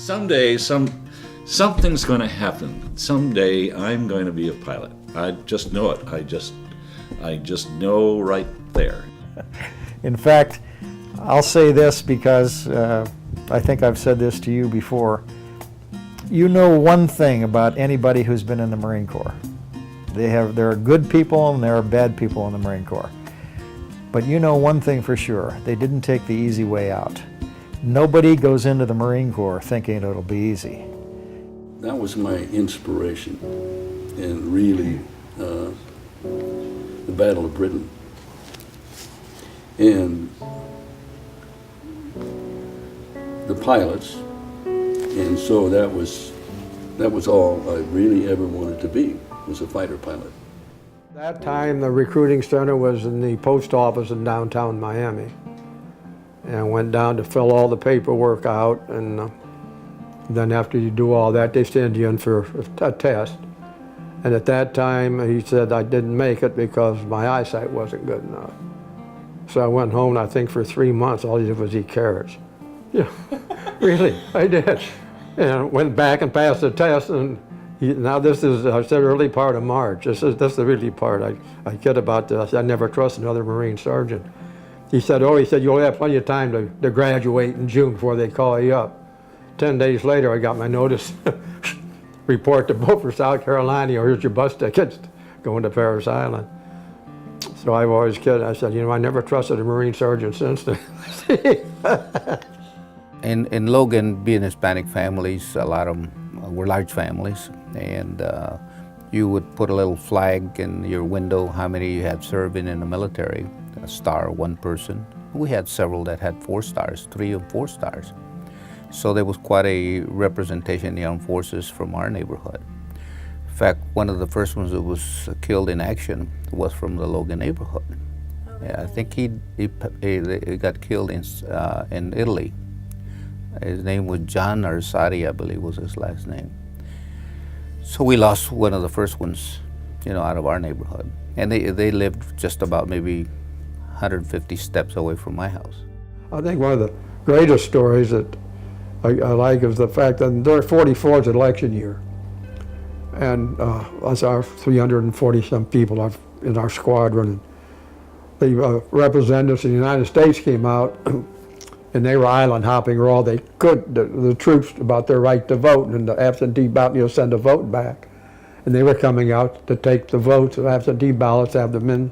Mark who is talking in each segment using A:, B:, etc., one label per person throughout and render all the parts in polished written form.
A: Someday, something's going to happen. Someday, I'm going to be a pilot. I just know it. I just know right there.
B: In fact, I'll say this because I think I've said this to you before. You know one thing about anybody who's been in the Marine Corps. There are good people and there are bad people in the Marine Corps. But you know one thing for sure, they didn't take the easy way out. Nobody goes into the Marine Corps thinking it'll be easy.
C: That was my inspiration, and really the Battle of Britain. And the pilots, and so that was all I really ever wanted to be, was a fighter pilot.
D: That time the recruiting center was in the post office in downtown Miami. And I went down to fill all the paperwork out, and then after you do all that, they send you in for a test. And at that time, he said I didn't make it because my eyesight wasn't good enough. So I went home, and I think for 3 months, all he did was eat carrots. Yeah, really, I did. And went back and passed the test, and now this is, I said, early part of March. This is the really part. I kid about this. I said, I never trust another Marine sergeant. He said, you'll have plenty of time to graduate in June before they call you up. 10 days later, I got my notice. Report to Beaufort, South Carolina, or here's your bus tickets going to Parris Island. So I've always kidded. I said, I never trusted a Marine sergeant since then.
E: In Logan, being Hispanic families, a lot of them were large families, and you would put a little flag in your window how many you had serving in the military, a star, one person. We had several that had 4 stars, 3 and 4 stars. So there was quite a representation in the armed forces from our neighborhood. In fact, one of the first ones that was killed in action was from the Logan neighborhood. Yeah, I think he got killed in Italy. His name was John Arsati, I believe was his last name. So we lost one of the first ones, out of our neighborhood. And they lived just about maybe 150 steps away from my house.
D: I think one of the greatest stories that I like is the fact that during 44's election year, and us our 340-some people in our squadron, the representatives of the United States came out, and they were island hopping where all they could, the troops, about their right to vote, and the absentee ballot, send a vote back. And they were coming out to take the votes of absentee ballots, have the men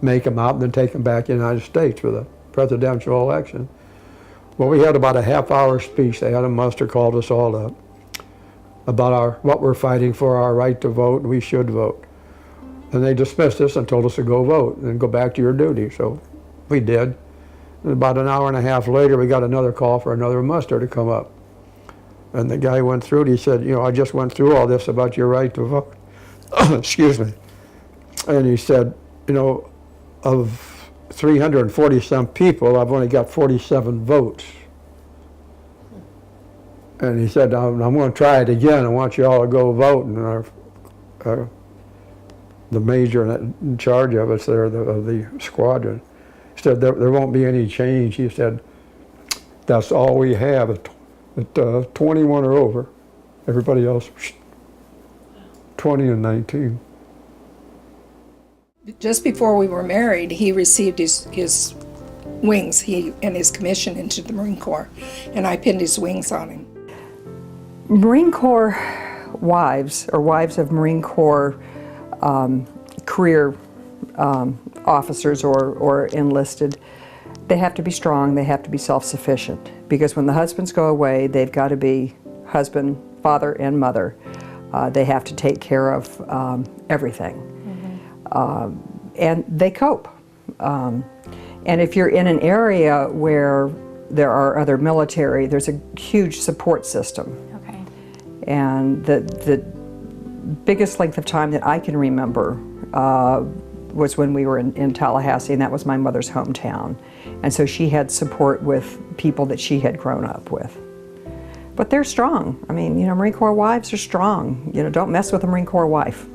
D: make them out, and then take them back to the United States for the presidential election. Well, we had about a half-hour speech. They had a muster, called us all up, about what we're fighting for, our right to vote, and we should vote. And they dismissed us and told us to go vote and go back to your duty. So we did. And about an hour and a half later, we got another call for another muster to come up. And the guy went through it. He said, I just went through all this about your right to vote. Excuse me. And he said, of 340-some people, I've only got 47 votes. And he said, I'm going to try it again. I want you all to go vote. And the major in charge of us there, of the squadron, said there won't be any change. He said, that's all we have. At 21 or over, everybody else, 20 and 19.
F: Just before we were married, he received his wings, and his commission into the Marine Corps, and I pinned his wings on him.
G: Marine Corps wives, or wives of Marine Corps career officers or enlisted, they have to be strong, they have to be self-sufficient, because when the husbands go away, they've got to be husband, father, and mother. They have to take care of everything. And they cope. And if you're in an area where there are other military, there's a huge support system.
H: Okay.
G: And the biggest length of time that I can remember was when we were in Tallahassee, and that was my mother's hometown. And so she had support with people that she had grown up with. But they're strong. I mean, Marine Corps wives are strong. Don't mess with a Marine Corps wife.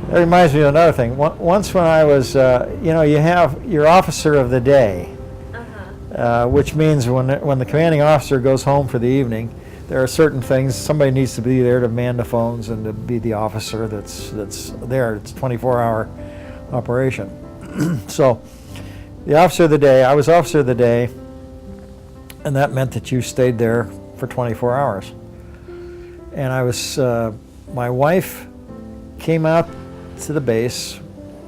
B: That reminds me of another thing. Once when I was, you have your officer of the day. which means when the commanding officer goes home for the evening, there are certain things, somebody needs to be there to man the phones and to be the officer that's there. It's a 24-hour operation. So the officer of the day, I was officer of the day, and that meant that you stayed there for 24 hours. And I was, my wife came out to the base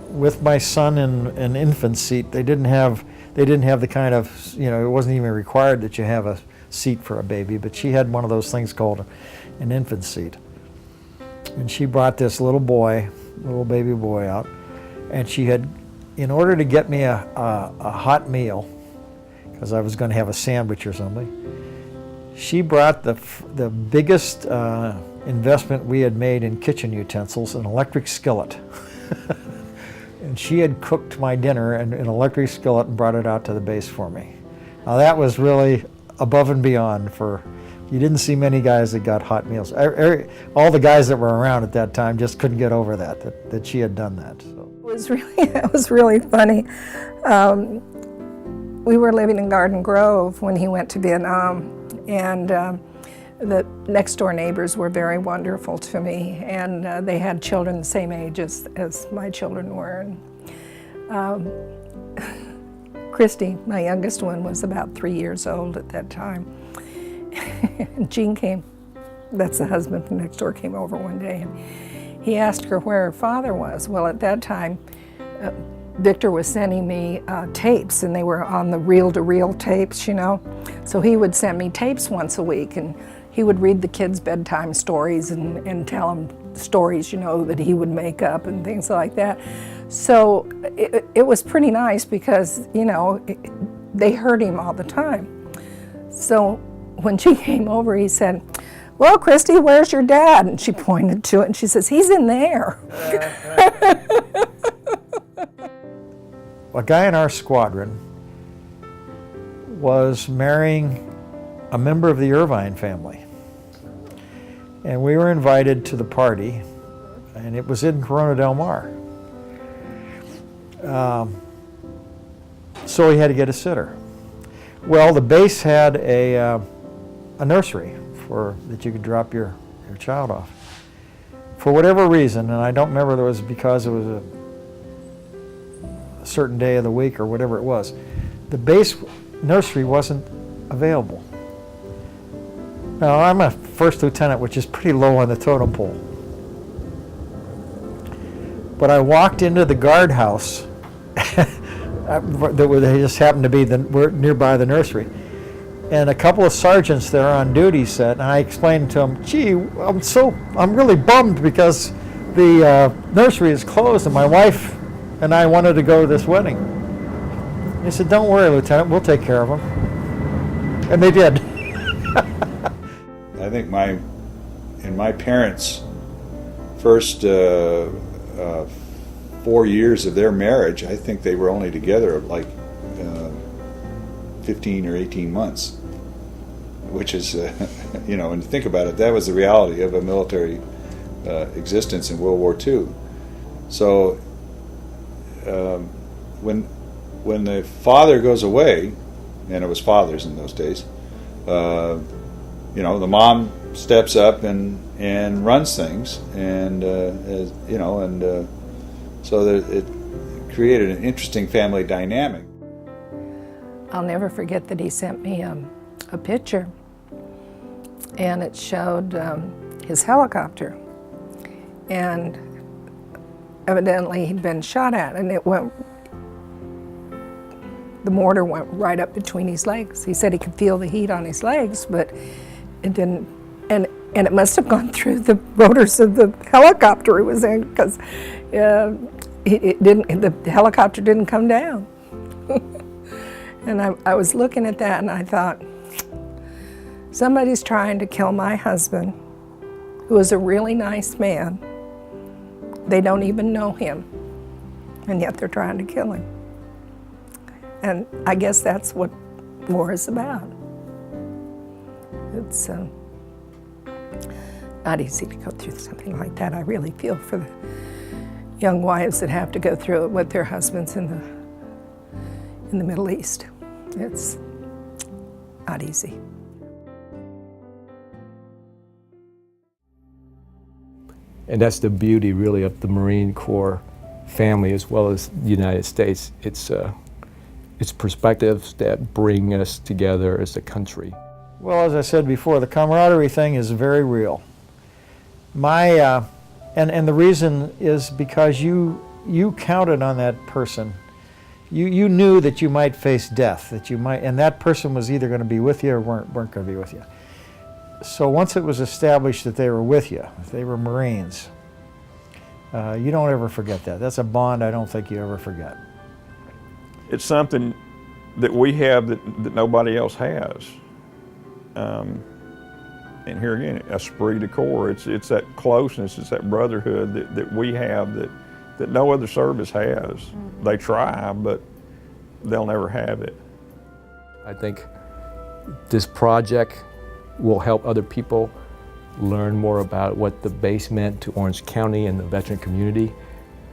B: with my son in an infant seat. They didn't have the kind of, it wasn't even required that you have a seat for a baby, but she had one of those things called an infant seat. And she brought this little baby boy out, and she had, in order to get me a hot meal, because I was going to have a sandwich or something, she brought the biggest investment we had made in kitchen utensils, an electric skillet. And she had cooked my dinner in an electric skillet and brought it out to the base for me. Now that was really above and beyond you didn't see many guys that got hot meals. All the guys that were around at that time just couldn't get over that she had done that. So.
F: It was really funny. We were living in Garden Grove when he went to Vietnam, and the next door neighbors were very wonderful to me, and they had children the same age as my children were. And, Christy, my youngest one, was about 3 years old at that time. And Gene came, that's the husband from next door, came over one day, and he asked her where her father was. Well, at that time, Victor was sending me tapes, and they were on the reel-to-reel tapes, So he would send me tapes once a week, and he would read the kids' bedtime stories and tell them stories, that he would make up and things like that. So it was pretty nice because, they heard him all the time. So when she came over, he said, "Well, Christy, where's your dad?" And she pointed to it, and she says, "He's in there."
B: A guy in our squadron was marrying a member of the Irvine family. And we were invited to the party, and it was in Corona Del Mar. So we had to get a sitter. Well, the base had a nursery that you could drop your child off. For whatever reason, and I don't remember if it was because it was a certain day of the week or whatever it was, the base nursery wasn't available. Now, I'm a first lieutenant, which is pretty low on the totem pole. But I walked into the guardhouse they just happened to be nearby the nursery. And a couple of sergeants that are on duty said, and I explained to them, "Gee, I'm really bummed because the nursery is closed, and my wife and I wanted to go to this wedding." They said, "Don't worry, Lieutenant, we'll take care of them." And they did.
H: I think in my parents' first 4 years of their marriage, I think they were only together like 15 or 18 months, which is, when you think about it, that was the reality of a military existence in World War II. So when the father goes away, and it was fathers in those days, the mom steps up and runs things, and so it created an interesting family dynamic.
F: I'll never forget that he sent me a picture, and it showed his helicopter, and evidently he'd been shot at, and the mortar went right up between his legs. He said he could feel the heat on his legs, but it didn't, and it must have gone through the rotors of the helicopter he was in, because the helicopter didn't come down. And I was looking at that, and I thought, somebody's trying to kill my husband, who is a really nice man. They don't even know him, and yet they're trying to kill him. And I guess that's what war is about. It's not easy to go through something like that. I really feel for the young wives that have to go through it with their husbands in the Middle East. It's not easy.
I: And that's the beauty, really, of the Marine Corps family as well as the United States. It's perspectives that bring us together as a country.
B: Well, as I said before, the camaraderie thing is very real. And the reason is because you counted on that person. You knew that you might face death, and that person was either going to be with you or weren't going to be with you. So once it was established that they were with you, if they were Marines, you don't ever forget that. That's a bond I don't think you ever forget.
J: It's something that we have that nobody else has. And here again, esprit de corps, it's that closeness, it's that brotherhood that we have that no other service has. They try, but they'll never have it.
I: I think this project will help other people learn more about what the base meant to Orange County and the veteran community.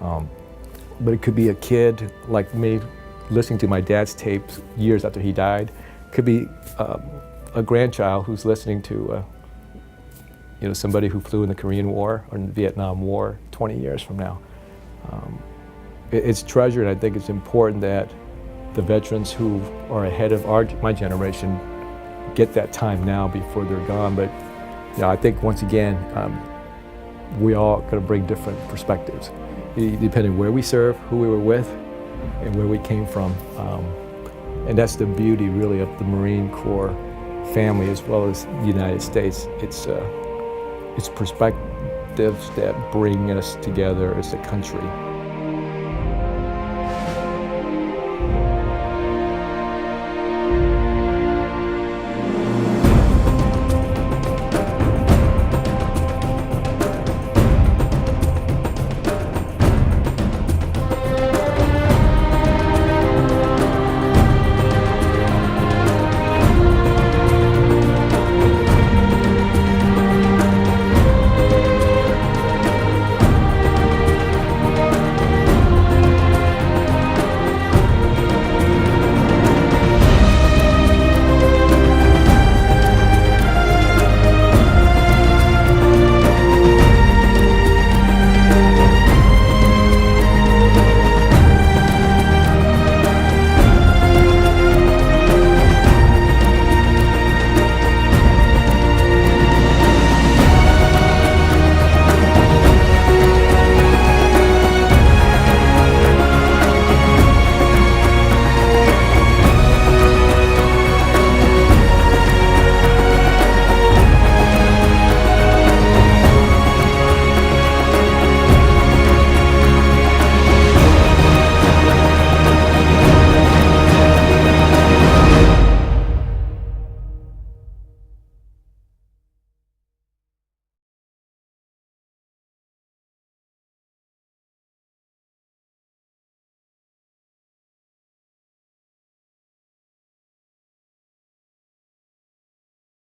I: But it could be a kid like me listening to my dad's tapes years after he died. Could be a grandchild who's listening to somebody who flew in the Korean War or in the Vietnam War 20 years from now. It's treasured. I think it's important that the veterans who are ahead of my generation get that time now before they're gone. But I think once again, we all got to bring different perspectives, depending where we serve, who we were with, and where we came from. And that's the beauty, really, of the Marine Corps family as well as the United States. It's perspectives that bring us together as a country.